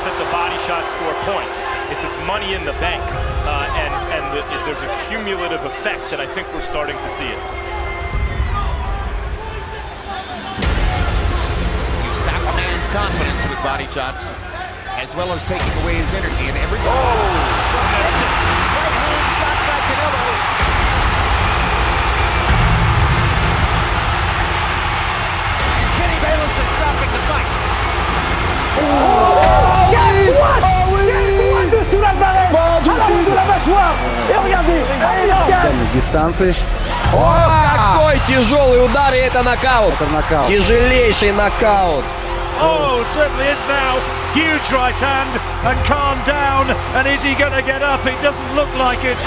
that the body shots score points. It's money in the bank, there's a cumulative effect that I think we're starting to see it. You sap a man's confidence with body shots, as well as taking away his energy in every goal. Right hand shot by Canelo. And Kenny Bayless is stopping the fight. Дистанции. Ох, какой тяжелый удар, и это нокаут. Это нокаут. Тяжелейший нокаут. Oh, it certainly is now. Huge right hand and calm down. And is he going to get up? It doesn't look like it.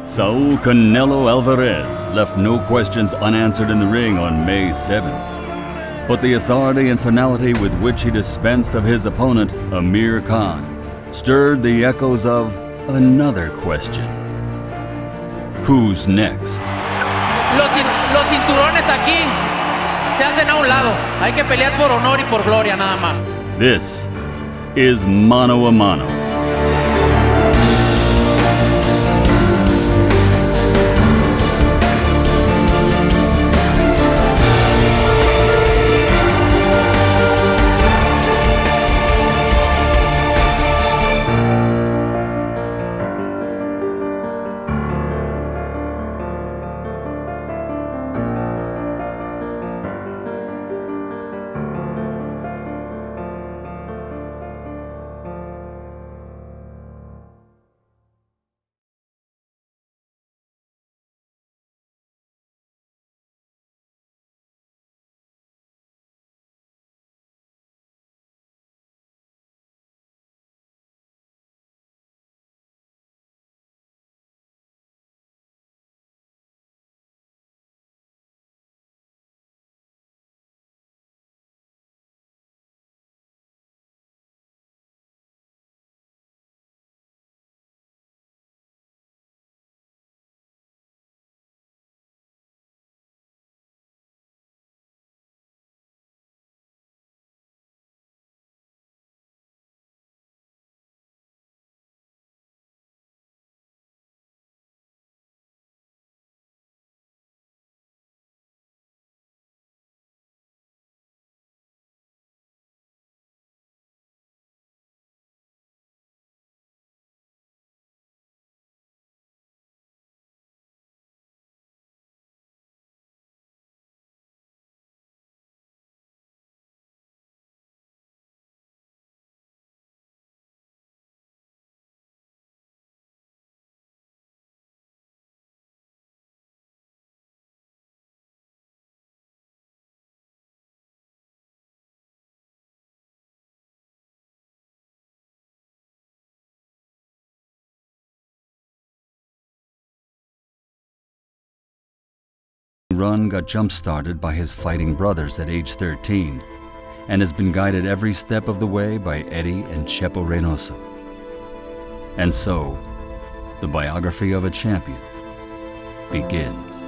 Saul Canelo Alvarez left no questions unanswered in the ring on May 7th. But the authority and finality with which he dispensed of his opponent, Amir Khan, stirred the echoes of another question. Who's next? Los cinturones aquí se hacen a un lado. Hay que pelear por honor y por gloria nada más. This is Mano a Mano. Run got jump-started by his fighting brothers at age 13 and has been guided every step of the way by Eddie and Chepo Reynoso. And so, the biography of a champion begins.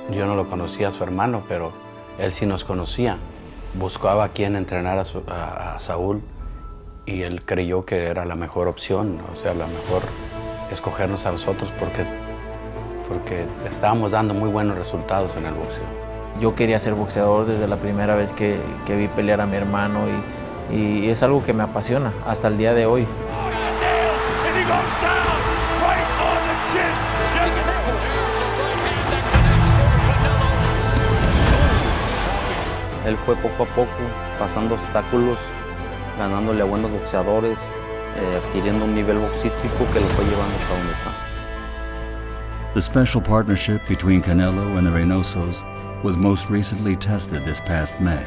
Yo no lo conocía a su hermano, pero él sí nos conocía. Buscaba a quien entrenar a Saúl y él creyó que era la mejor opción, o sea, la mejor escogernos a nosotros porque estábamos dando muy buenos resultados en el boxeo. Yo quería ser boxeador desde la primera vez que vi pelear a mi hermano y es algo que me apasiona hasta el día de hoy. Él fue poco a poco pasando obstáculos, ganándole a buenos boxeadores, adquiriendo un nivel boxístico que lo fue llevando hasta donde está. The special partnership between Canelo and the Reynosos was most recently tested this past May,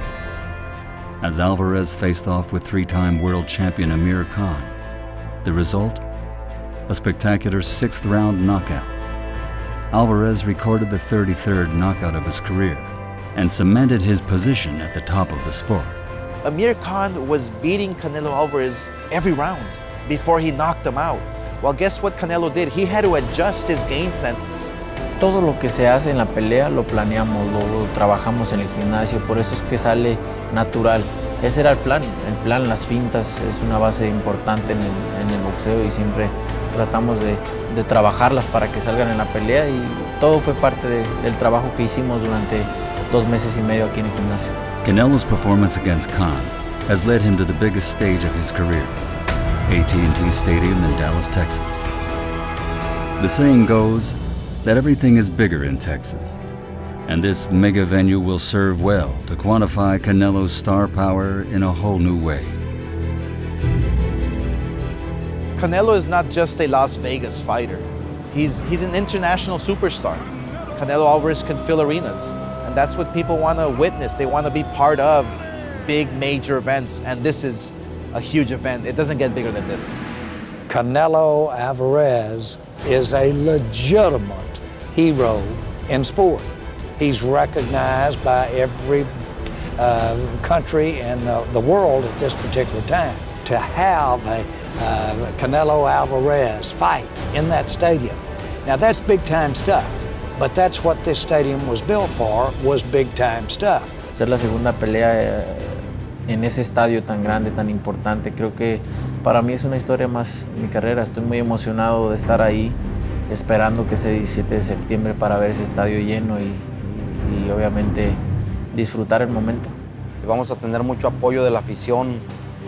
as Alvarez faced off with three-time world champion Amir Khan. The result? A spectacular sixth-round knockout. Alvarez recorded the 33rd knockout of his career and cemented his position at the top of the sport. Amir Khan was beating Canelo Alvarez every round before he knocked him out. Well, guess what Canelo did? He had to adjust his game plan. Todo lo que se hace en la pelea lo planeamos, lo trabajamos en el gimnasio, por eso es que sale natural. Ese era el plan, las fintas es una base importante en el boxeo y siempre tratamos de trabajarlas para que salgan en la pelea y todo fue parte del trabajo que hicimos durante 2 meses y medio aquí en el gimnasio. Canelo's performance against Khan has led him to the biggest stage of his career, AT&T Stadium in Dallas, Texas. The saying goes that everything is bigger in Texas, and this mega venue will serve well to quantify Canelo's star power in a whole new way. Canelo is not just a Las Vegas fighter. He's an international superstar. Canelo Alvarez can fill arenas, and that's what people want to witness. They want to be part of big major events, and this is a huge event. It doesn't get bigger than this. Canelo Alvarez is a legitimate hero in sport. He's recognized by every country in the world at this particular time. To have a Canelo Alvarez fight in that stadium. Now that's big time stuff, but that's what this stadium was built for, was big time stuff. Ser la segunda pelea en ese estadio tan grande, tan importante, creo que para mí es una historia más en mi carrera. Estoy muy emocionado de estar ahí, esperando que ese 17 de septiembre para ver ese estadio lleno y obviamente disfrutar el momento. Vamos a tener mucho apoyo de la afición,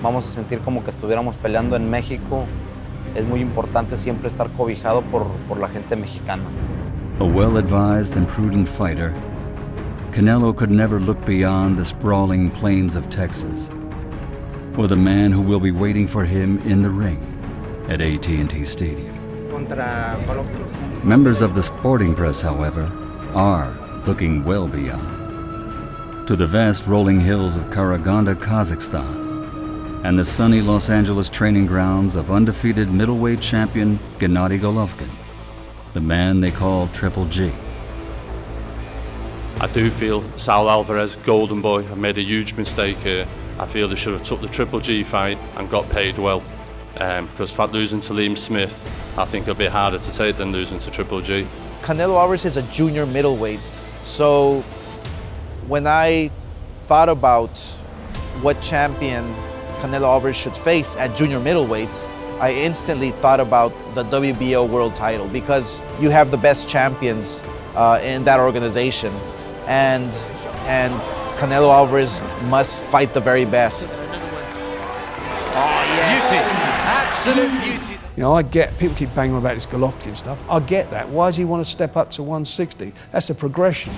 vamos a sentir como que estuviéramos peleando en México. Es muy importante siempre estar cobijado por la gente mexicana. A well-advised and prudent fighter, Canelo could never look beyond the sprawling plains of Texas, or the man who will be waiting for him in the ring at AT&T Stadium. Members of the sporting press, however, are looking well beyond, to the vast rolling hills of Karaganda, Kazakhstan, and the sunny Los Angeles training grounds of undefeated middleweight champion Gennady Golovkin, the man they call Triple G. I do feel Saul Alvarez, golden boy, have made a huge mistake here. I feel they should have took the Triple G fight and got paid well. Because losing to Liam Smith, I think it'll be harder to take than losing to Triple G. Canelo Alvarez is a junior middleweight, so when I thought about what champion Canelo Alvarez should face at junior middleweight, I instantly thought about the WBO world title because you have the best champions in that organization, and Canelo Alvarez must fight the very best. Oh, yes. Beauty, absolute beauty. You know, I get, people keep banging on about this Golovkin stuff. I get that. Why does he want to step up to 160? That's a progression.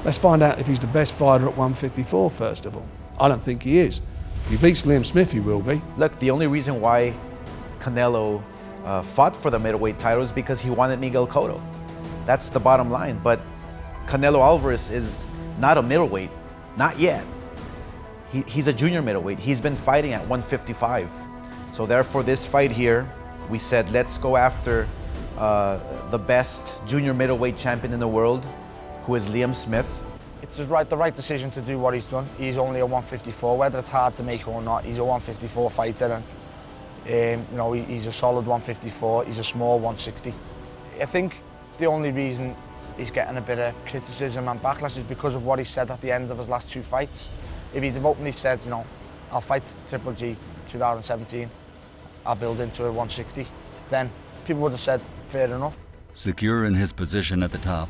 Let's find out if he's the best fighter at 154, first of all. I don't think he is. If he beats Liam Smith, he will be. Look, the only reason why Canelo fought for the middleweight title is because he wanted Miguel Cotto. That's the bottom line. But Canelo Alvarez is not a middleweight, not yet. He's a junior middleweight. He's been fighting at 155. So therefore, this fight here, we said, let's go after the best junior middleweight champion in the world, who is Liam Smith. It's the right decision to do what he's done. He's only a 154, whether it's hard to make or not. He's a 154 fighter, and you know, he's a solid 154. He's a small 160. I think the only reason he's getting a bit of criticism and backlash is because of what he said at the end of his last 2 fights. If he'd have openly said, you know, I'll fight Triple G 2017, I'll build into a 160, then people would have said, fair enough. Secure in his position at the top,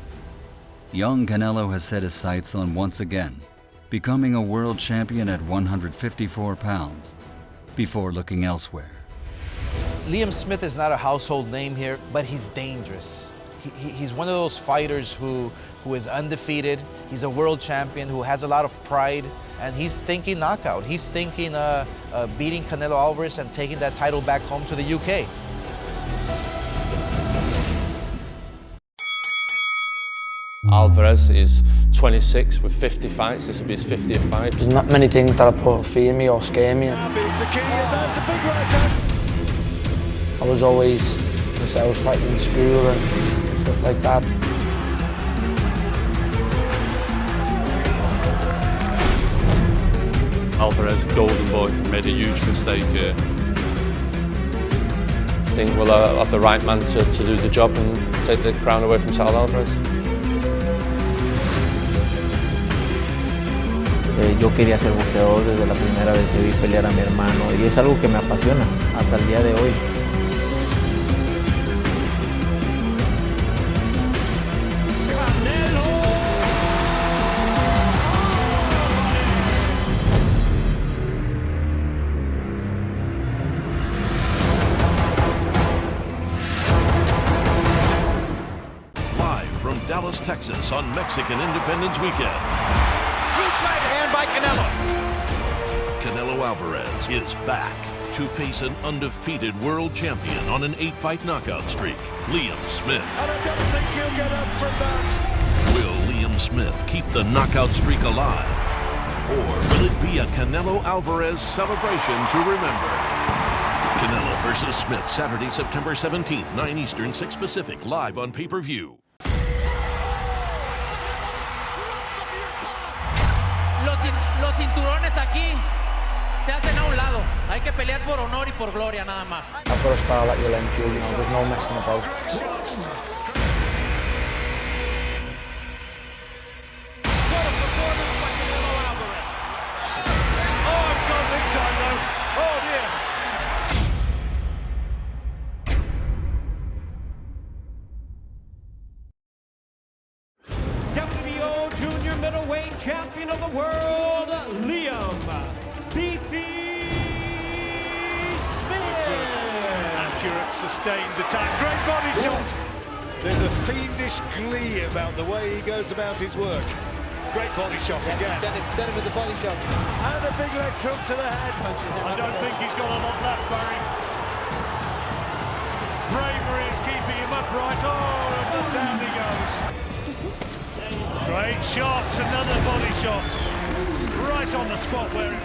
young Canelo has set his sights on once again becoming a world champion at 154 pounds before looking elsewhere. Liam Smith is not a household name here, but he's dangerous. He's one of those fighters who is undefeated. He's a world champion who has a lot of pride, and he's thinking knockout. He's thinking beating Canelo Alvarez and taking that title back home to the UK. Alvarez is 26 with 50 fights. This will be his 50th fight. There's not many things that put fear me or scare me. I was always myself fighting in school and stuff like that. Alvarez, golden boy, made a huge mistake here. think we'll have the right man to do the job and take the crown away from Saul Alvarez. Yo quería ser boxeador desde la primera vez que vi pelear a mi hermano y es algo que me apasiona hasta el día de hoy. Live from Dallas, Texas on Mexican Independence Weekend. Right hand by Canelo. Canelo Alvarez is back to face an undefeated world champion on an 8-fight knockout streak, Liam Smith. And I don't think he'll get up from that. Will Liam Smith keep the knockout streak alive? Or will it be a Canelo Alvarez celebration to remember? Canelo versus Smith, Saturday, September 17th, 9 Eastern, 6 Pacific, live on pay-per-view. Los cinturones aquí se hacen a un lado. Hay que pelear por honor y por gloria nada más. I've got a style that you'll enjoy, you know, there's no messing about. What a performance by Canelo Alvarez. Oh, it's gone this time though. Oh dear. WBO Junior Middleweight Champion of the World, Liam "Beefy" Smith. Accurate, sustained attack. Great body shot. There's a fiendish glee about the way he goes about his work. Great body shot again. Done it with the body shot. And a big leg hook to the head. I don't think he's got a lot left, Barry. Bravery is keeping him upright. Oh, and then down he goes. Great shot, another body shot. Right on the spot where it...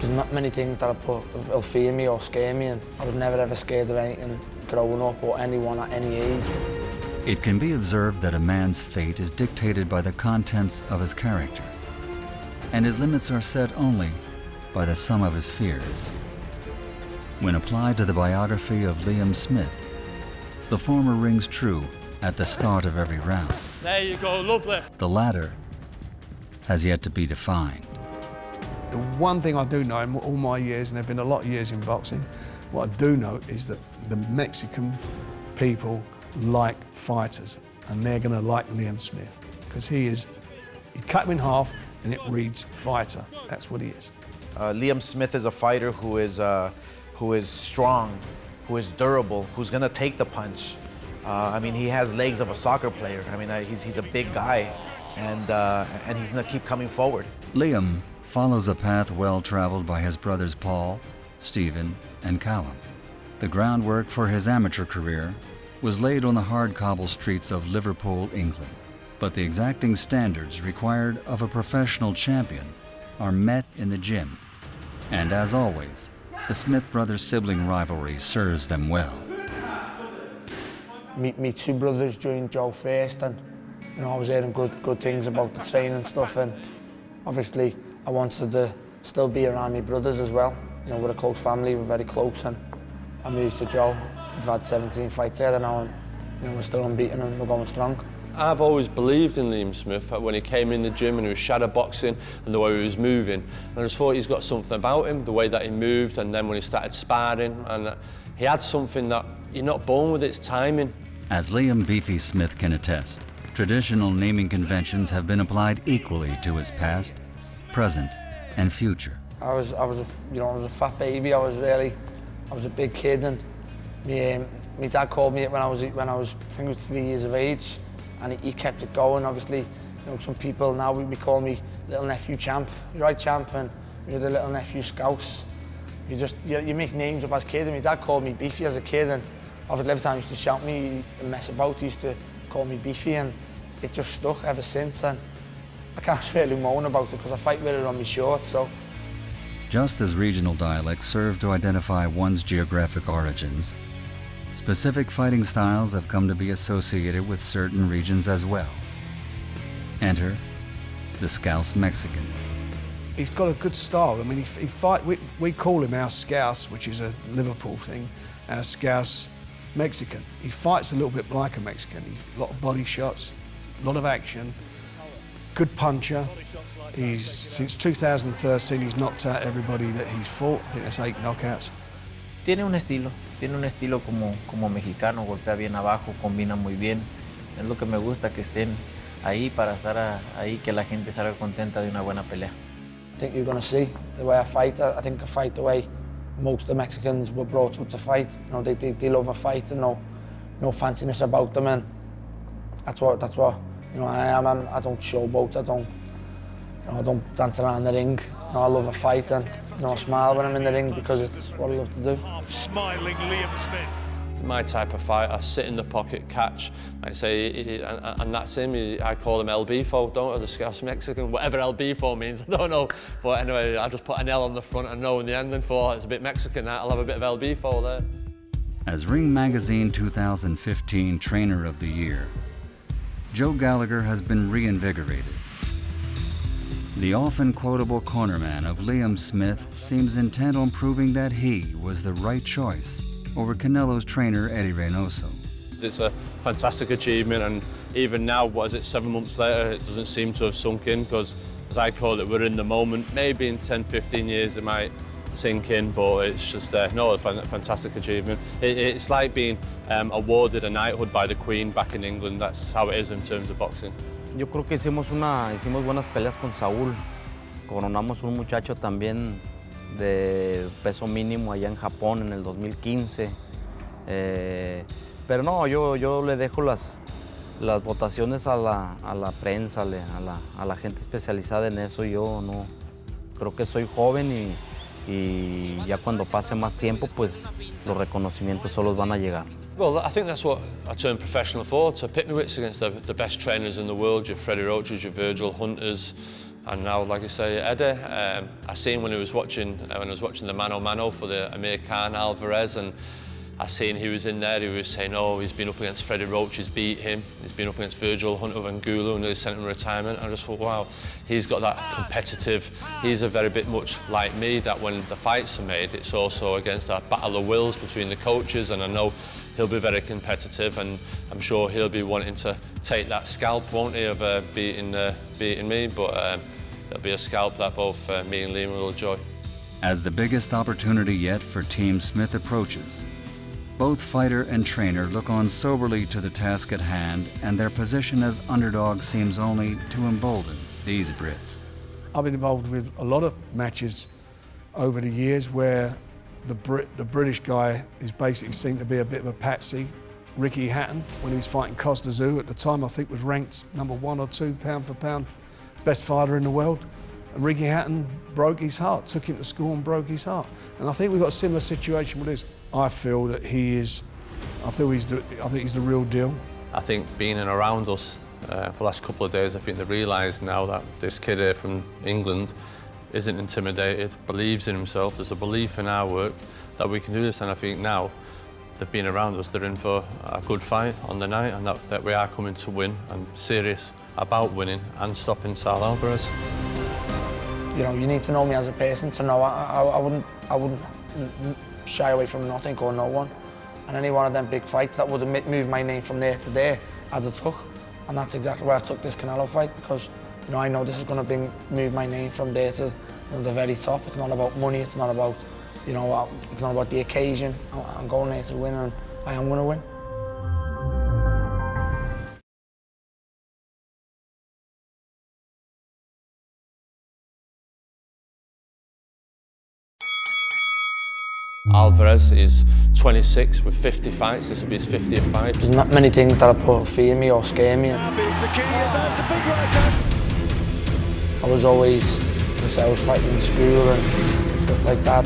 There's not many things that will fear me or scare me, and I was never ever scared of anything growing up or anyone at any age. It can be observed that a man's fate is dictated by the contents of his character, and his limits are set only by the sum of his fears. When applied to the biography of Liam Smith, the former rings true at the start of every round. There you go, lovely. The latter has yet to be defined. The one thing I do know in all my years, and there have been a lot of years in boxing, what I do know is that the Mexican people like fighters, and they're going to like Liam Smith because he cut him in half and it reads fighter. That's what he is. Liam Smith is a fighter who is strong, who is durable, who's going to take the punch. I mean, he has legs of a soccer player. I mean, he's a big guy, and he's going to keep coming forward. Liam follows a path well traveled by his brothers Paul, Stephen, and Callum. The groundwork for his amateur career was laid on the hard cobble streets of Liverpool, England. But the exacting standards required of a professional champion are met in the gym. And as always, the Smith brothers' sibling rivalry serves them well. Me two brothers joined Joe first, and you know I was hearing good things about the training and stuff, and obviously I wanted to still be around my brothers as well. You know, we're a close family, we're very close, and I moved to Joe. We've had 17 fights together now, and you know, we're still unbeaten and we're going strong. I've always believed in Liam Smith when he came in the gym and he was shadow boxing and the way he was moving. And I just thought he's got something about him, the way that he moved, and then when he started sparring, and he had something that you're not born with, it's timing. As Liam "Beefy" Smith can attest, traditional naming conventions have been applied equally to his past, present, and future. I was a fat baby. I was a big kid, and my dad called me when I was I think it was 3 years of age, and he kept it going. Obviously, you know, some people now we call me little nephew champ. You're right, champ, and you're the little nephew Scouse. You make names up as kids, and my dad called me Beefy as a kid, and obviously every time he used to shout me and mess about, he used to call me Beefy, and it just stuck ever since, and I can't really moan about it because I fight with it on my shorts, so. Just as regional dialects serve to identify one's geographic origins, specific fighting styles have come to be associated with certain regions as well. Enter the Scouse Mexican. He's got a good style. I mean, he fight. We call him our Scouse, which is a Liverpool thing. Our Scouse Mexican. He fights a little bit like a Mexican. A lot of body shots, a lot of action, good puncher. Since 2013, he's knocked out everybody that he's fought. I think that's 8 knockouts. Tiene un estilo como mexicano, golpea bien abajo, combina muy bien. Es lo que me gusta, que estén ahí para estar ahí, que la gente salga contenta de una buena pelea. I think you're going to see the way I fight. I think I fight the way most of the Mexicans were brought up to fight. You know, they love a fight and no fanciness about them, and that's what you know I am. I don't showboat. I don't dance around the ring. You know, I love a fight, and I smile when I'm in the ring because it's what I love to do. Smiling Liam Smith. My type of fight, I sit in the pocket, catch, like I say, and that's him. I call him El Bifo, don't I? The Scouse Mexican, whatever El Bifo means, I don't know. But anyway, I just put an L on the front and know in the ending for it's a bit Mexican, that I'll have a bit of El Bifo there. As Ring Magazine 2015 Trainer of the Year, Joe Gallagher has been reinvigorated. The often quotable cornerman of Liam Smith seems intent on proving that he was the right choice over Canelo's trainer, Eddie Reynoso. It's a fantastic achievement, and even now, 7 months later, it doesn't seem to have sunk in, because, as I call it, we're in the moment. Maybe in 10, 15 years it might sink in, but it's just a fantastic achievement. It's like being awarded a knighthood by the Queen back in England. That's how it is in terms of boxing. Yo creo que hicimos buenas peleas con Saúl. Coronamos un muchacho también de peso mínimo allá en Japón en el 2015. Pero no, yo le dejo las votaciones a la prensa, a la gente especializada en eso. Yo no creo que soy joven y ya cuando pase más tiempo, pues los reconocimientos solos van a llegar. Well, I think that's what I turned professional for, to pit my wits against the best trainers in the world, your Freddie Roaches, your Virgil Hunters, and now, like I say, Eddie. I seen when I was watching the Mano for the Amir Khan Alvarez, and I seen he was in there. He was saying, "Oh, he's been up against Freddie Roach, he's beat him. He's been up against Virgil Hunter and Gulu, and they sent him to retirement." I just thought, wow, he's got that competitive. He's a very bit much like me. That when the fights are made, it's also against that battle of wills between the coaches, and I know he'll be very competitive, and I'm sure he'll be wanting to take that scalp, won't he, of beating me, but it'll be a scalp that both me and Liam will enjoy. As the biggest opportunity yet for Team Smith approaches, both fighter and trainer look on soberly to the task at hand, and their position as underdog seems only to embolden these Brits. I've been involved with a lot of matches over the years where the British guy is basically seen to be a bit of a patsy. Ricky Hatton, when he was fighting Costa Zoo at the time, I think was ranked number 1 or 2 pound for pound best fighter in the world. And Ricky Hatton broke his heart, took him to school and broke his heart. And I think we've got a similar situation with this. I feel that I think he's the real deal. I think being in around us for the last couple of days, I think they've realised now that this kid here from England isn't intimidated, believes in himself. There's a belief in our work that we can do this, and I think now they've been around us, they're in for a good fight on the night, and that we are coming to win and serious about winning and stopping Sal Alvarez. You know, you need to know me as a person to know I wouldn't shy away from nothing or no one. And any one of them big fights that would have moved my name from there to there, I'd have took. And that's exactly why I took this Canelo fight, because I know this is going to move my name from there to the very top. It's not about money, it's not about, it's not about the occasion. I'm going there to win, and I am going to win. Alvarez is 26 with 50 fights. This will be his 50th fight. There's not many things that put fear me or scare me. I was always myself fighting in school and stuff like that.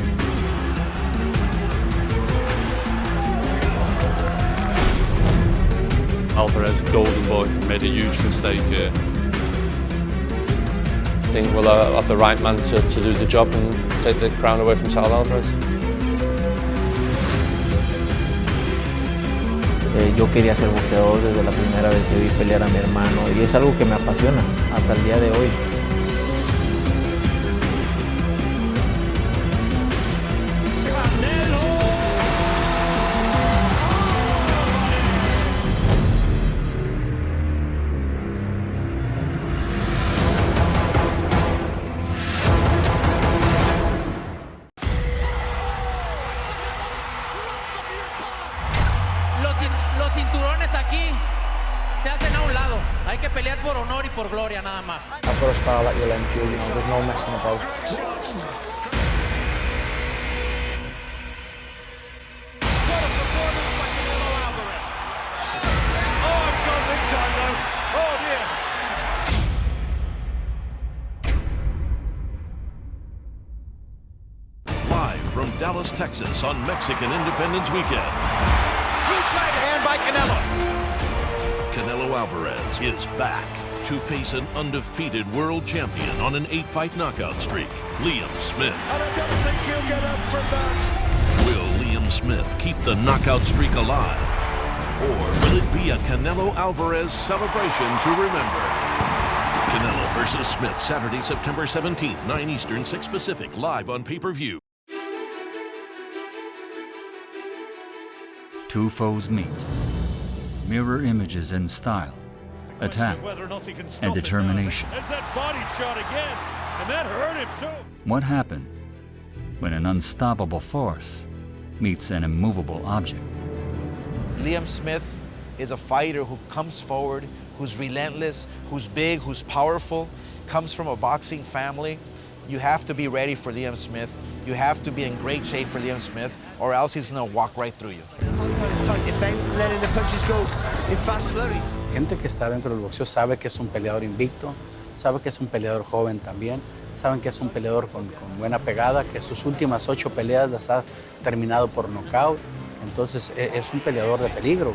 Alvarez, golden boy, made a huge mistake here. I think we'll have the right man to do the job and take the crown away from Sal Alvarez. Yo quería ser boxeador desde la primera vez que vi pelear a mi hermano, y es algo que me apasiona hasta el día de hoy. los cinturones aquí se hacen a un lado. Hay que pelear por honor y por gloria nada más. I've got a style that you'll enjoy, you know, there's no messing about. Live from Dallas, Texas on Mexican Independence Weekend. Huge right hand by Canelo. Canelo Alvarez is back to face an undefeated world champion on an 8-fight knockout streak, Liam Smith. And I don't think he'll get up from that. Will Liam Smith keep the knockout streak alive? Or will it be a Canelo Alvarez celebration to remember? Canelo versus Smith, Saturday, September 17th, 9 Eastern, 6 Pacific, live on pay-per-view. Two foes meet. Mirror images in style, attack, and determination. There's that body shot again, and that hurt him too. What happens when an unstoppable force meets an immovable object? Liam Smith is a fighter who comes forward, who's relentless, who's big, who's powerful, comes from a boxing family. You have to be ready for Liam Smith. You have to be in great shape for Liam Smith, or else he's gonna walk right through you. Tight defense, letting the punches go in fast flurries. Gente que está dentro del boxeo sabe que es un peleador invicto, sabe que es un peleador joven también, saben que es un peleador con buena pegada, que sus últimas 8 peleas las ha terminado por nocaut. Entonces es un peleador de peligro,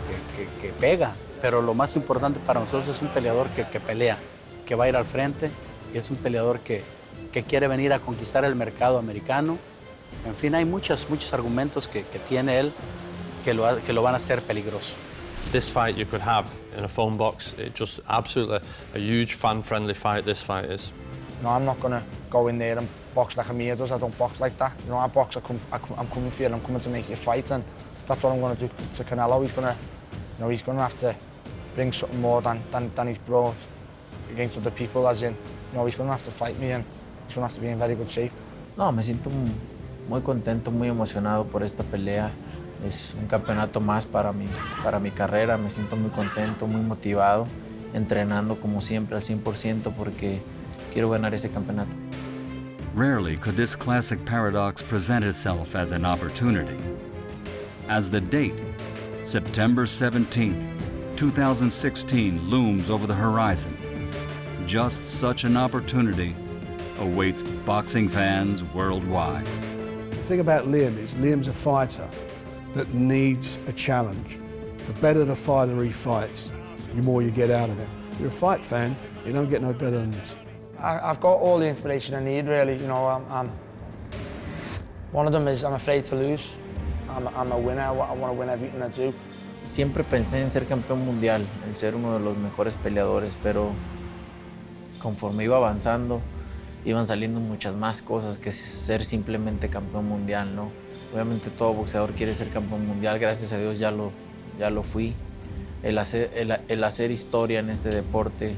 que pega, pero lo más importante para nosotros es un peleador que pelea, que va a ir al frente, y es un peleador que quiere venir a conquistar el mercado americano. En fin, hay muchos argumentos que tiene él que lo van a hacer peligroso. This fight you could have in a phone box. It's just absolutely a huge fan-friendly fight, this fight is. No, I'm not going to go in there and box like Amir does. I don't box like that. You know, I box, I'm coming for you, I'm coming to make you fight, and that's what I'm going to do to Canelo. He's going to have to bring something more than he's brought against other people, as in, you know, he's going to have to fight me, and he's going to have to be in very good shape. No, me siento muy contento, muy emocionado por esta pelea. Es un campeonato más para mi carrera. Me siento muy contento, muy motivado, entrenando como siempre al 100% porque quiero ganar ese campeonato. Rarely could this classic paradox present itself as an opportunity. As the date, September 17th, 2016, looms over the horizon, just such an opportunity awaits boxing fans worldwide. The thing about Liam is Liam's a fighter that needs a challenge. The better the fighter he fights, the more you get out of him. If you're a fight fan, you don't get no better than this. I've got all the inspiration I need, really. You know, one of them is I'm afraid to lose. I'm a winner. I want to win everything I do. Siempre pensé en ser campeón mundial, en ser uno de los mejores peleadores, pero conforme iba avanzando, iban saliendo muchas más cosas que ser simplemente campeón mundial, ¿no? Obviamente todo boxeador quiere ser campeón mundial, gracias a Dios ya lo fui. El hacer historia en este deporte,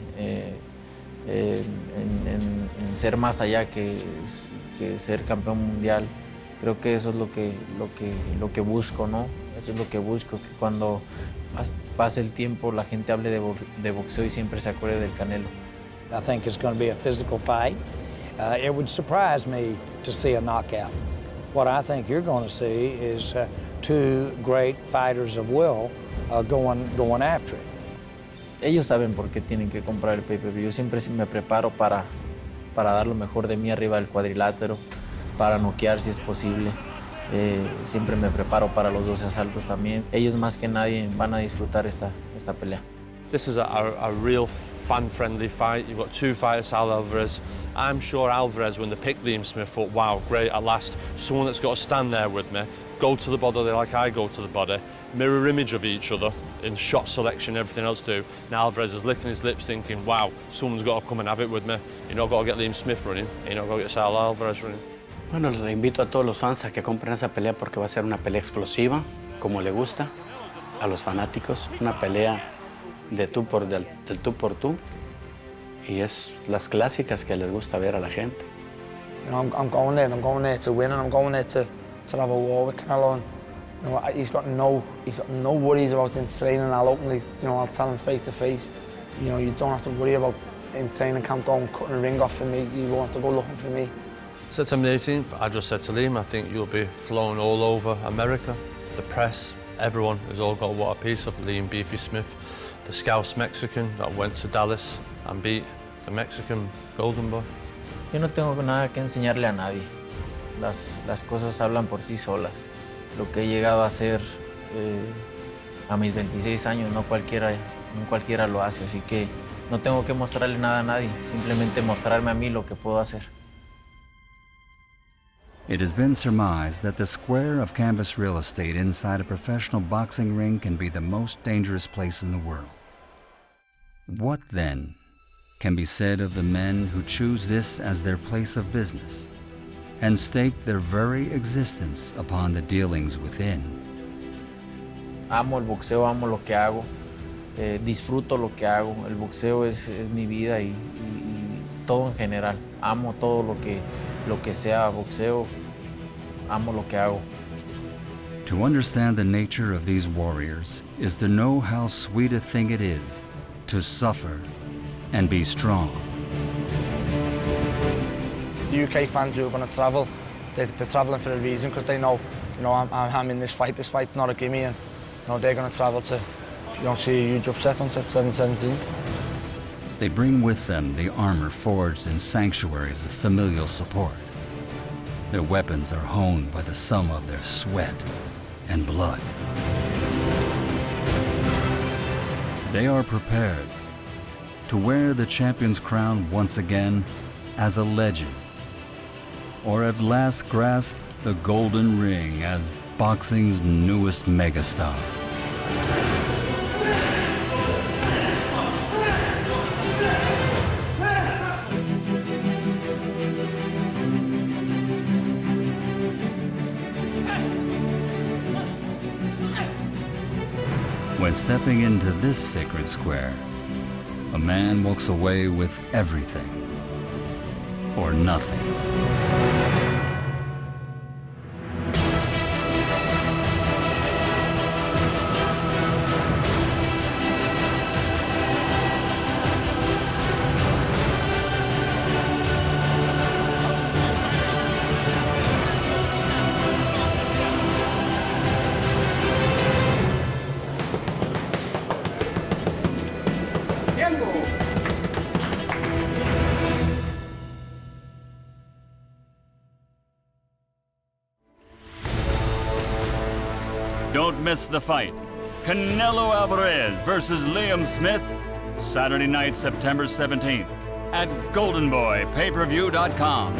en ser más allá que ser campeón mundial, creo que eso es lo que busco, ¿no? Eso es lo que busco, que cuando pase el tiempo la gente hable de boxeo y siempre se acuerde del Canelo. I think it's going to be a physical fight. It would surprise me to see a knockout. What I think you're going to see is two great fighters of will going after it. Ellos saben por qué tienen que comprar el pay-per-view. Yo siempre me preparo para dar lo mejor de mí arriba del cuadrilátero, para noquear si es posible. Siempre me preparo para los 12 asaltos también. Ellos más que nadie van a disfrutar esta pelea. This is a real fan-friendly fight. You've got two fighters, Alvarez. I'm sure Alvarez, when they picked Liam Smith, thought, wow, great, at last, someone that's got to stand there with me, go to the body like I go to the body, mirror image of each other in shot selection, everything else too. Now Alvarez is licking his lips thinking, wow, someone's got to come and have it with me. You're not got to get Liam Smith running, you're not got to get Saul Alvarez running. Bueno, le invito a todos los fans a que compren esa pelea porque va a ser una pelea explosiva, como le gusta a los fanáticos, una pelea del tú por tú, y es las clásicas que les gusta ver a la gente. You know, I'm going there to win, and I'm going there to have a war with Canelo, and You know, he's got no worries about in training. I'll openly, you know, I'll tell him face to face. You know, you don't have to worry about in training camp going cutting a ring off for me. You won't have to go looking for me. September 18th, I just said to Liam, I think you'll be flown all over America. The press, everyone has all got what a piece of Liam Beefy Smith, the Scouse Mexican that went to Dallas and beat the Mexican Golden Boy. Yo no tengo nada que enseñarle a nadie. Las cosas hablan por sí solas. Lo que he llegado a hacer a mis 26 años, no cualquiera lo hace, así que no tengo que mostrarle nada a nadie, simplemente mostrarme a mí lo que puedo hacer. It has been surmised that the square of canvas real estate inside a professional boxing ring can be the most dangerous place in the world. What, then, can be said of the men who choose this as their place of business and stake their very existence upon the dealings within? Amo el boxeo, amo lo que hago, disfruto lo que hago. El boxeo es mi vida y todo en general. Amo todo lo que sea boxeo, amo lo que hago. To understand the nature of these warriors is to know how sweet a thing it is to suffer and be strong. The UK fans who are going to travel, they're travelling for a reason because they know, you know, I'm in this fight. This fight's not a gimme, and you know they're going to travel to, you know, see a huge upset on September 17th. They bring with them the armor forged in sanctuaries of familial support. Their weapons are honed by the sum of their sweat and blood. They are prepared to wear the champion's crown once again as a legend, or at last grasp the golden ring as boxing's newest megastar. When stepping into this sacred square, a man walks away with everything or nothing. Don't miss the fight. Canelo Alvarez versus Liam Smith, Saturday night, September 17th at goldenboypayperview.com.